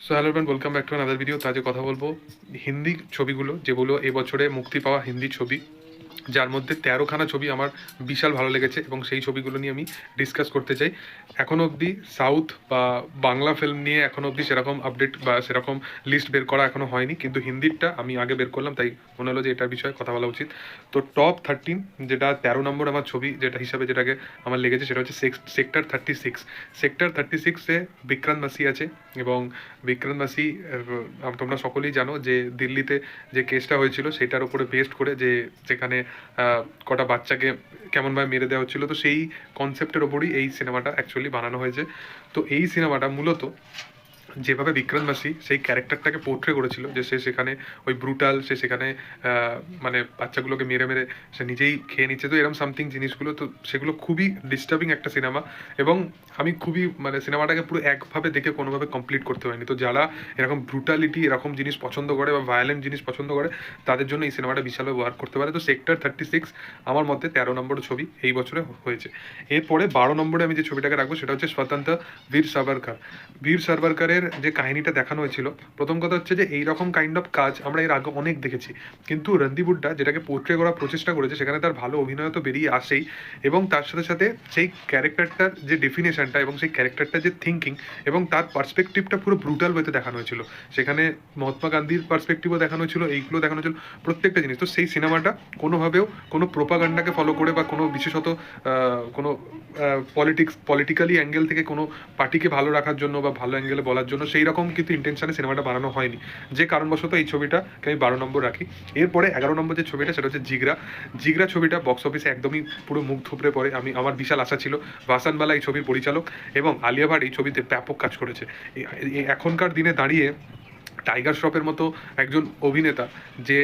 So hello everyone, welcome back to another video. তো আজকে কথা বলবো হিন্দি ছবিগুলো, যেগুলো এবছরে মুক্তি পাওয়া হিন্দি ছবি, যার মধ্যে 13খানা ছবি আমার বিশাল ভালো লেগেছে এবং সেই ছবিগুলো নিয়ে আমি ডিসকাস করতে চাই। এখনও অবধি সাউথ বা বাংলা ফিল্ম নিয়ে এখনও অবধি সেরকম আপডেট বা সেরকম লিস্ট বের করা এখনও হয়নি, কিন্তু হিন্দিরটা আমি আগে বের করলাম, তাই মনে হলো যে এটার বিষয়ে কথা বলা উচিত। তো টপ 13, যেটা 13 নম্বর আমার ছবি যেটা হিসাবে যেটাকে আমার লেগেছে, সেটা হচ্ছে সেক্টর 36। সেক্টর 36-এ বিক্রান্ত মাসি আছে এবং বিক্রান্ত মাসি, তোমরা সকলেই জানো যে দিল্লিতে যে কেসটা হয়েছিল সেটার উপরে বেস্ড করে, যে যেখানে কটা বাচ্চাকে কেমনভাবে মেরে দেওয়া হচ্ছিল, তো সেই কনসেপ্টের ওপরই এই সিনেমাটা অ্যাকচুয়ালি বানানো হয়েছে। তো এই সিনেমাটা মূলত যেভাবে বিক্রান্ত মাসি সেই ক্যারেক্টারটাকে পোর্ট্রে করেছিল, যে সে সেখানে ওই ব্রুটাল, সে সেখানে মানে বাচ্চাগুলোকে মেরে মেরে সে নিজেই খেয়ে নিচ্ছে, তো এরকম সামথিং জিনিসগুলো, তো সেগুলো খুবই ডিস্টার্বিং একটা সিনেমা। এবং আমি খুবই মানে সিনেমাটাকে পুরো একভাবে দেখে কোনোভাবে কমপ্লিট করতে পারিনি। তো যারা এরকম ব্রুটালিটি এরকম জিনিস পছন্দ করে বা ভায়োলেন্ট জিনিস পছন্দ করে, তাদের জন্য এই সিনেমাটা বিশালভাবে ওয়ার্ক করতে পারে। তো সেক্টর 36 আমার মতে 13 নম্বর ছবি এই বছরে হয়েছে। এরপরে 12 নম্বরে আমি যে ছবিটাকে রাখবো সেটা হচ্ছে স্বতন্ত্র বীর সাভারকার। বীর সাভারকারের যে কাহিনীটা দেখানো হয়েছিল, প্রথম কথা হচ্ছে যে এইরকম কাইন্ড অফ কাজ আমরা এর আগে অনেক দেখেছি, কিন্তু রণদীপ হুড্ডা যেটাকে পোর্ট্রে করার প্রচেষ্টা করেছে, সেখানে তার ভালো অভিনয় তো বেরিয়ে আসেই, এবং তার সাথে সাথে সেই ক্যারেক্টারটার যে ডেফিনেশনটা এবং সেই ক্যারেক্টারটার যে থিঙ্কিং এবং তার পার্সপেক্টিভটা পুরো ব্রুটাল ওয়েতে দেখানো হয়েছিল। সেখানে মহাত্মা গান্ধীর পার্সপেক্টিভও দেখানো হয়েছিল, এইগুলো দেখানো হয়েছিল, প্রত্যেকটা জিনিস। তো সেই সিনেমাটা কোনোভাবেও কোনো প্রোপাগান্ডাকে ফলো করে বা কোনো বিশেষত কোনো পলিটিক্যালি অ্যাঙ্গেল থেকে কোনো পার্টিকে ভালো রাখার জন্য বা ভালো অ্যাঙ্গেলে বলার জন্য সেই রকম কিন্তু ইন্টেনশনে সিনেমাটা বানানো হয়নি, যে কারণবশত এই ছবিটাকে আমি 12 নম্বর রাখি। এরপরে 11 নম্বর যে ছবিটা সেটা হচ্ছে জিগরা। জিগরা ছবিটা বক্স অফিসে একদমই পুরো মুখ থুবড়ে পড়ে। আমার বিশাল আশা ছিল, ভাসানবালা এই ছবির পরিচালক এবং আলিয়া ভাট এই ছবিতে ব্যাপক কাজ করেছে। এখনকার দিনে দাঁড়িয়ে টাইগার শ্রফের মতো একজন অভিনেতা, যে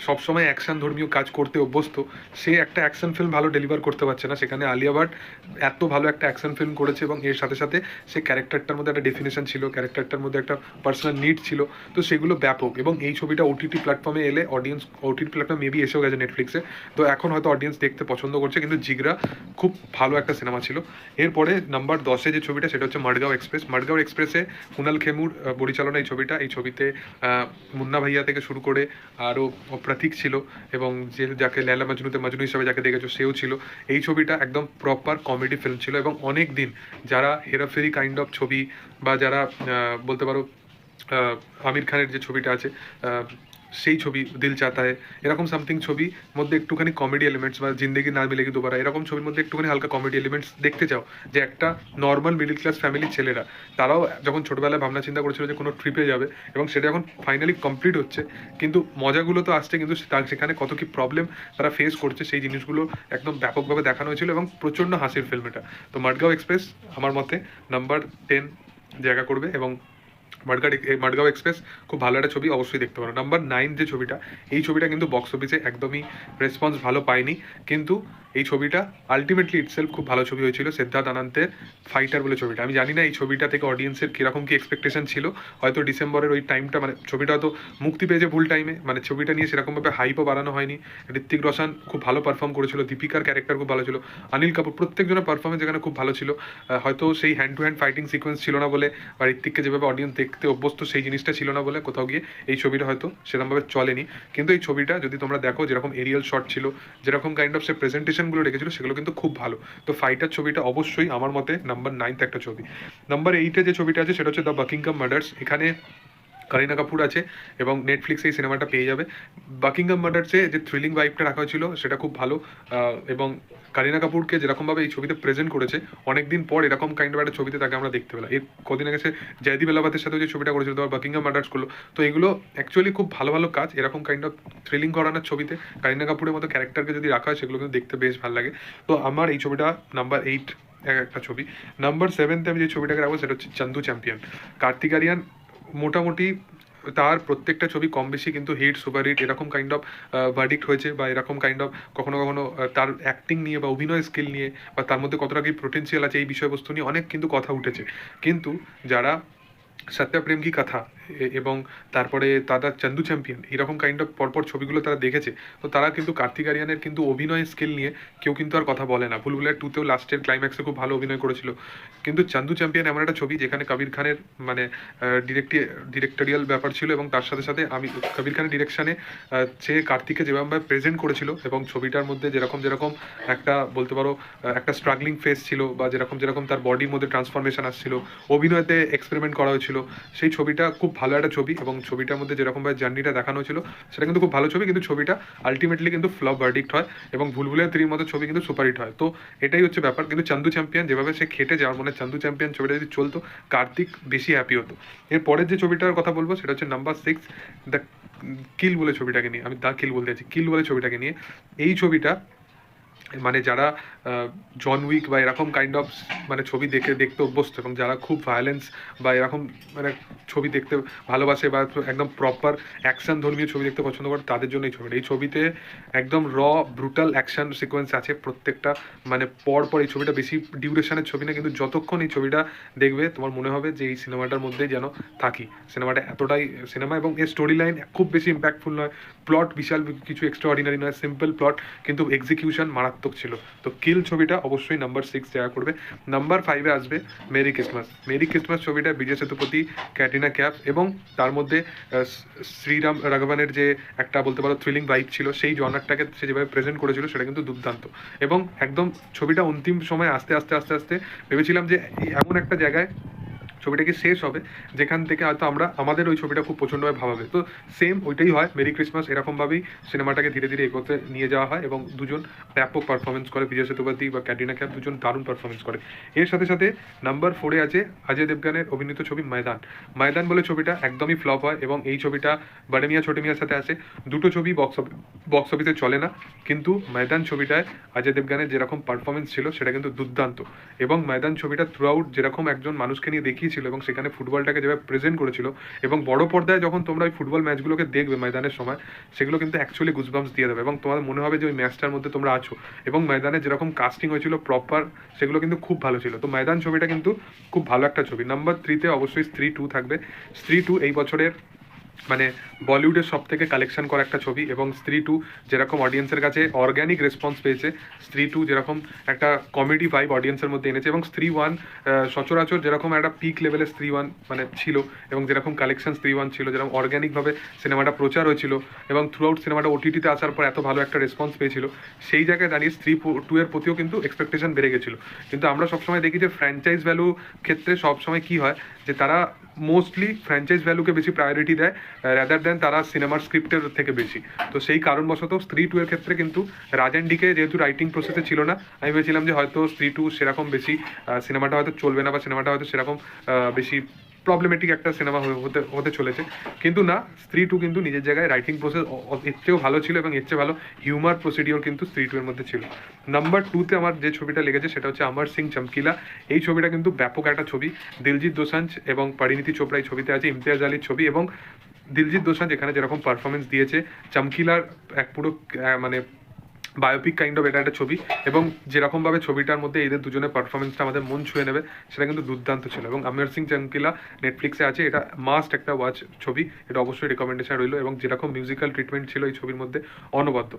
সবসময় অ্যাকশন ধর্মীয় কাজ করতে অভ্যস্ত, সে একটা অ্যাকশন ফিল্ম ভালো ডেলিভার করতে পারছে না। সেখানে আলিয়া ভাট এত ভালো একটা অ্যাকশন ফিল্ম করেছে এবং এর সাথে সাথে সে ক্যারেক্টারটার মধ্যে একটা ডেফিনেশন ছিল, ক্যারেক্টারটার মধ্যে একটা পার্সোনাল নিড ছিল, তো সেগুলো ব্যাপক। এবং এই ছবিটা ওটিটি প্ল্যাটফর্মে এলে অডিয়েন্স, ওটিটি প্ল্যাটফর্ম মেবি এসেও গেছে নেটফ্লিক্সে, তো এখন হয়তো অডিয়েন্স দেখতে পছন্দ করছে, কিন্তু জিগরা খুব ভালো একটা সিনেমা ছিল। এরপরে নাম্বার 10-এ যে ছবিটা সেটা হচ্ছে মাডগাঁও এক্সপ্রেস। মাডগাঁও এক্সপ্রেসে কুনাল খেমুর পরিচালনা এই ছবিটা। এই ছবিতে মুন্না ভাইয়া থেকে শুরু করে আরও প্রতীক ছিল, এবং যে যাকে লেলা মাজনুতে মাজনু হিসাবে যাকে দেখেছো সেও ছিল। এই ছবিটা একদম প্রপার কমেডি ফিল্ম ছিল, এবং অনেক দিন যারা হেরাফেরি কাইন্ড অফ ছবি বা যারা বলতে পারো আমির খানের যে ছবিটা আছে, সেই ছবি দিল চাহতা হ্যায়, এরকম সামথিং ছবির মধ্যে একটুখানি কমেডি এলিমেন্টস, বা জিন্দেগি না মিলেগি দোবারা, এরকম ছবির মধ্যে একটুখানি হালকা কমেডি এলিমেন্টস দেখতে চাও, যে একটা নর্মাল মিডিল ক্লাস ফ্যামিলির ছেলেরা, তারাও যখন ছোটবেলায় ভাবনা চিন্তা করেছিল যে কোনো ট্রিপে যাবে, এবং সেটা যখন ফাইনালি কমপ্লিট হচ্ছে, কিন্তু মজাগুলো তো আসছে, কিন্তু সেখানে কত কি প্রবলেম তারা ফেস করছে, সেই জিনিসগুলো একদম ব্যাপকভাবে দেখানো হয়েছিল, এবং প্রচণ্ড হাসির ফিল্ম এটা। তো মাডগাঁও এক্সপ্রেস আমার মতে নাম্বার 10 জায়গা করবে, এবং মাডগাঁও এক্সপ্রেস খুব ভালো একটা ছবি, অবশ্যই দেখতে পারো। নাম্বার 9 যে ছবিটা, এই ছবিটা কিন্তু বক্স অফিসে একদমই রেসপন্স ভালো পায়নি, কিন্তু এই ছবিটা আলটিমেটলি ইটসেলফ খুব ভালো ছবি হয়েছিল। সিদ্ধার্থ আনন্দের ফাইটার বলে ছবিটা, আমি জানি না এই ছবিটা থেকে অডিয়েন্সের কীরকম কী এক্সপেকটেশন ছিল। হয়তো ডিসেম্বরের ওই টাইমটা, মানে ছবিটা হয়তো মুক্তি পেয়েছে ভুল টাইমে, মানে ছবিটা নিয়ে সেরকমভাবে হাইপও বাড়ানো হয়নি। ঋত্বিক রোশন খুব ভালো পারফর্ম করেছিল, দীপিকার ক্যারেক্টার খুব ভালো ছিল, অনিল কাপুর, প্রত্যেকজনের পারফরমেন্স এখানে খুব ভালো ছিল। হয়তো সেই hand to hand fighting sequence ছিল না বলে, বা ঋত্বিককে যেভাবে অডিয়েন্স দেখতে অভ্যস্ত সেই জিনিসটা ছিল না বলে কোথাও গিয়ে এই ছবিটা হয়তো সেরকমভাবে চলেনি। কিন্তু এই ছবিটা যদি তোমরা দেখো, যেরকম এরিয়াল শট ছিল, যেরকম কাইন্ড অফ সে প্রেজেন্টেশনগুলো রেখেছিল, সেগুলো কিন্তু খুব ভালো। তো ফাইটার ছবিটা অবশ্যই আমার মতে নাম্বার 9 একটা ছবি। নাম্বার 8-এ যে ছবিটা আছে সেটা হচ্ছে দ্য বাকিংহাম মার্ডার্স। এখানে কারিনা কাপুর আছে এবং নেটফ্লিক্সে এই সিনেমাটা পেয়ে যাবে। বাকিংহাম মার্ডার্সে যে থ্রিলিং ভাইবটা রাখা হয়েছিল সেটা খুব ভালো, এবং কারিনা কাপুরকে যেরকমভাবে এই ছবিতে প্রেজেন্ট করেছে, অনেকদিন পর এরকম কাইন্ড অফ একটা ছবিতে তাকে আমরা দেখতে পেলাম। এর কদিন আগে সে জয়দীপ এলাহাবাদের সাথে যে ছবিটা করেছিল, তোমার বাকিংহাম মার্ডার্স করলো, তো এগুলো অ্যাকচুয়ালি খুব ভালো ভালো কাজ। এরকম কাইন্ড অফ থ্রিলিং করানোর ছবিতে কারিনা কাপুরের মতো ক্যারেক্টারকে যদি রাখা হয়, সেগুলো কিন্তু দেখতে বেশ ভালো লাগে। তো আমার এই ছবিটা নাম্বার 8 একটা ছবি। নাম্বার 7-তে আমি যে ছবিটাকে রাখবো সেটা হচ্ছে চান্দু চ্যাম্পিয়ন। কার্তিক আরিয়ান মোটামুটি তার প্রত্যেকটা ছবি কম বেশি কিন্তু হিট, সুপার হিট এরকম কাইন্ড অফ ভার্ডিক্ট হয়েছে, বা এরকম কাইন্ড অফ কখনো কখনো তার অ্যাক্টিং নিয়ে বা অভিনয় স্কিল নিয়ে বা তার মধ্যে কতটা কি পোটেন্সিয়াল আছে এই বিষয়বস্তু নিয়ে অনেক কিন্তু কথা উঠেছে। কিন্তু যারা সত্যা প্রেম কি কথা এবং তারপরে তারা চান্দু চ্যাম্পিয়ন, এরকম কাইন্ড অফ পরপর ছবিগুলো তারা দেখেছে। তো তারা কিন্তু কার্তিক আরিয়ানের কিন্তু অভিনয় স্কিল নিয়ে কেউ কিন্তু আর কথা বলে না। ভুলভুলাইয়া 2তেও লাস্টের ক্লাইম্যাক্সে খুব ভালো অভিনয় করেছিল, কিন্তু চান্দু চ্যাম্পিয়ন এমন একটা ছবি যেখানে কবির খানের মানে ডিরেক্টরিয়াল ব্যাপার ছিল, এবং তার সাথে সাথে আমি কবির খানের ডিরেকশানে সে কার্তিককে যেভাবে প্রেজেন্ট করেছিল, এবং ছবিটার মধ্যে যেরকম যেরকম একটা বলতে পারো একটা স্ট্রাগলিং ফেস ছিল, বা যেরকম যেরকম তার বডির মধ্যে ট্রান্সফরমেশন আসছিল, অভিনয়তে এক্সপেরিমেন্ট করা হয়েছিল, সেই ছবিটা খুব ভালো একটা ছবি। এবং ছবিটার মধ্যে যেরকমভাবে জার্নিটা দেখানো হয়েছিল সেটা কিন্তু খুব ভালো ছবি, কিন্তু ছবিটা আলটিমেটলি কিন্তু ফ্লপ ভার্ডিক্ট হয়, এবং ভুলভুলাইয়া 3 মতো ছবি কিন্তু সুপারহিট হয়। তো এটাই হচ্ছে ব্যাপার। কিন্তু চান্দু চ্যাম্পিয়ন যেভাবে সে খেটে যাওয়ার মানে চান্দু চ্যাম্পিয়ন ছবিটা যদি চলতো, কার্তিক বেশি হ্যাপি হতো। এর পরের যে ছবিটার কথা বলবো সেটা হচ্ছে নাম্বার 6, দ্য কিল বলে ছবিটাকে নিয়ে। আমি দ্য কিল বলতে চাইছি, কিল বলে ছবিটাকে নিয়ে। এই ছবিটা মানে যারা জন উইক বা এরকম কাইন্ড অফ মানে ছবি দেখতে অভ্যস্ত, এবং যারা খুব ভায়োলেন্স বা এরকম মানে ছবি দেখতে ভালোবাসে, বা একদম প্রপার অ্যাকশন ধর্মীয় ছবি দেখতে পছন্দ করে, তাদের জন্য এই ছবিটা। এই ছবিতে একদম ব্রুটাল অ্যাকশন সিকোয়েন্স আছে প্রত্যেকটা, মানে পর এই ছবিটা বেশি ডিউরেশনের ছবি না, কিন্তু যতক্ষণ এই ছবিটা দেখবে তোমার মনে হবে যে এই সিনেমাটার মধ্যে যেন থাকি। সিনেমাটা এতটাই সিনেমা, এবং এর স্টোরি লাইন খুব বেশি ইম্প্যাক্টফুল নয়, প্লট বিশাল কিছু এক্সট্রা অর্ডিনারি নয়, সিম্পল প্লট, কিন্তু এক্সিকিউশন মারাত্মক ছিল। তো কিল ছবিটা অবশ্যই নাম্বার 6 জায়গা করবে। নাম্বার 5-এ আসবে মেরি ক্রিসমাস। মেরি ক্রিসমাস ছবিটা বিজয় সেতুপতি, ক্যাটরিনা ক্যাফ, এবং তার মধ্যে শ্রীরাম রাঘবানের যে একটা বলতে পারো থ্রিলিং ভাইব ছিল, সেই জনারটাকে সে যেভাবে প্রেজেন্ট করেছিল সেটা কিন্তু দুর্দান্ত। এবং একদম ছবিটা অন্তিম সময় আস্তে আস্তে আস্তে আস্তে ভেবেছিলাম যে এমন একটা জায়গায় ছবিটা কি শেষ হবে যেখান থেকে হয়তো আমাদের ওই ছবিটা খুব প্রচণ্ডভাবে ভাবাবে। তো সেম ওইটাই হয়, মেরি ক্রিসমাস এরকমভাবেই সিনেমাটাকে ধীরে ধীরে এগোতে নিয়ে যাওয়া হয়, এবং দুজন ব্যাপক পারফরমেন্স করে, বিজয় সেতুপতি বা ক্যাটরিনা ক্যাফ দুজন দারুণ পারফরমেন্স করে। এর সাথে সাথে নাম্বার 4-এ আছে অজয় দেবগানের অভিনীত ছবি ময়দান। ময়দান বলে ছবিটা একদমই ফ্লপ হয়, এবং এই ছবিটা বড় মিয়া ছোট মিয়ার সাথে আছে। দুটো ছবি বক্স অফিসে চলে না, কিন্তু ময়দান ছবিটায় অজয় দেবগানের যেরকম পারফরমেন্স ছিল সেটা কিন্তু দুর্দান্ত। এবং ময়দান ছবিটা থ্রু আউট যেরকম একজন মানুষকে নিয়ে দেখিয়েছিল, এবং সেখানে ফুটবলটাকে যেভাবে প্রেজেন্ট করেছিল, এবং বড় পর্দায় যখন তোমরা ওই ফুটবল ম্যাচগুলোকে দেখবে ময়দানের সময়, সেগুলো কিন্তু অ্যাকচুয়ালি গুজবাম্পস দিয়ে দেবে, এবং তোমার মনে হবে যে ওই ম্যাচটার মধ্যে তোমরা আছো। এবং ময়দানে যেরকম কাস্টিং হয়েছিল প্রপার, সেগুলো কিন্তু খুব ভালো ছিল। তো ময়দান ছবিটা কিন্তু খুব ভালো একটা ছবি। নাম্বার 3-তে অবশ্যই স্ত্রী 2 থাকবে। স্ত্রী 2 এই বছরের মানে বলিউডের সব থেকে কালেকশন করা একটা ছবি, এবং স্ত্রী 2 যেরকম অডিয়েন্সের কাছে অর্গ্যানিক রেসপন্স পেয়েছে, স্ত্রী 2 যেরকম একটা কমেডি ভাইব অডিয়েন্সের মধ্যে এনেছে, এবং স্ত্রী 1 সচরাচর যেরকম একটা পিক লেভেলের স্ত্রী 1 মানে ছিল, এবং যেরকম কালেকশন স্ত্রী 1 ছিল, যেরকম অর্গ্যানিকভাবে সিনেমাটা প্রচার হয়েছিল, এবং থ্রু আউট সিনেমাটা ওটিটিতে আসার পর এত ভালো একটা রেসপন্স পেয়েছিল, সেই জায়গায় দাঁড়িয়ে স্ত্রী 2 এর প্রতিও কিন্তু এক্সপেকটেশন বেড়ে গেছিলো। কিন্তু আমরা সবসময় দেখি যে ফ্র্যাঞ্চাইজ ভ্যালু ক্ষেত্রে সবসময় কী হয়, যে তারা মোস্টলি ফ্র্যাঞ্চাইজ ভ্যালুকে বেশি প্রায়োরিটি দেয় রাদার দেন তারা সিনেমার স্ক্রিপ্টের থেকে বেশি। তো সেই কারণবশত স্ত্রী 2 এর ক্ষেত্রে কিন্তু রাজেন ডিকে যেহেতু রাইটিং প্রসেসে ছিল না, আমি ভেবেছিলাম যে হয়তো স্ত্রী 2 সেরকম বেশি সিনেমাটা হয়তো চলবে না, বা সিনেমাটা হয়তো সেরকম বেশি প্রবলেমেটিক একটা সিনেমা হতে চলেছে। কিন্তু না, স্ত্রী 2 কিন্তু নিজের জায়গায় রাইটিং প্রসেস এর চেয়েও ভালো ছিল, এবং এর চেয়ে ভালো হিউমার প্রসিডিওর কিন্তু স্ত্রী 2 এর মধ্যে ছিল। নাম্বার 2-তে আমার যে ছবিটা লেগেছে সেটা হচ্ছে অমর সিং চমকিলা। এই ছবিটা কিন্তু ব্যাপক একটা ছবি। দিলজিৎ দোসাঞ্জ এবং পরিণীতি চোপড়া এই ছবিতে আছে, ইমতিয়াজ আলীর ছবি, এবং দিলজিৎ দোসাঞ্জ এখানে যেরকম পারফরমেন্স দিয়েছে, চমকিলার এক পুরো মানে বায়োপিক কাইন্ড অফ এটা একটা ছবি, এবং যেরকমভাবে ছবিটার মধ্যে এদের দুজনের পারফরমেন্সটা আমাদের মন ছুঁয়ে নেবে সেটা কিন্তু দুর্দান্ত ছিল। এবং অমর সিং চমকিলা নেটফ্লিক্সে আছে, এটা মাস্ট একটা ওয়াচ ছবি, এটা অবশ্যই রেকমেন্ডেশন রইল, এবং যেরকম মিউজিক্যাল ট্রিটমেন্ট ছিল এই ছবির মধ্যে অনবদ্য।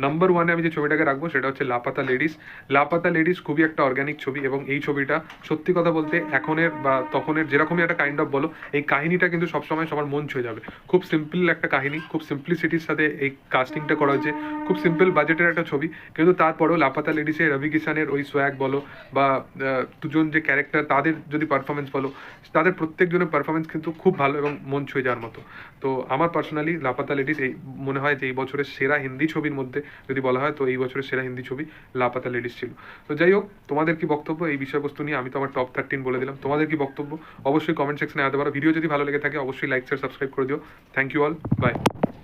নাম্বার 1-এ আমি যে ছবিটাকে রাখবো সেটা হচ্ছে লাপাতা লেডিস। লাপাতা লেডিস খুবই একটা অর্গ্যানিক ছবি, এবং এই ছবিটা সত্যি কথা বলতে এখনের বা তখনের যেরকমই একটা কাইন্ড অফ বলো, এই কাহিনীটা কিন্তু সবসময় সবার মন ছুঁয়ে যাবে। খুব সিম্পল একটা কাহিনী, খুব সিম্পলিসিটির সাথে এই কাস্টিংটা করা হয়েছে, খুব সিম্পল বাজেটের একটা ছবি, কিন্তু তারপরেও লাপাতা লেডিসে রবি কিষানের ওই সোয়াগ বলো, বা দুজন যে ক্যারেক্টার তাদের যদি পারফরমেন্স বলো, তাদের প্রত্যেকজনের পারফরমেন্স কিন্তু খুব ভালো এবং মন ছুঁয়ে যাওয়ার মতো। তো আমার পার্সোনালি লাপাতা লেডিস এই মনে হয় যে এই বছরের সেরা হিন্দি ছবির মধ্যে যদি বলা হয়, তো এই বছরের সেরা হিন্দি ছবি লাপাতা লেডিস ছিল। তো যাই হোক, তোমাদের কি বক্তব্য এই বিষয়বস্তু নিয়ে? আমি তো আমার টপ 13 বলে দিলাম, তোমাদের কি বক্তব্য অবশ্যই কমেন্ট সেকশনে আনতে পারো। ভিডিও যদি ভালো লেগে থাকে অবশ্যই লাইক শেয়ার সাবস্ক্রাইব করে দিও। Thank you all, by.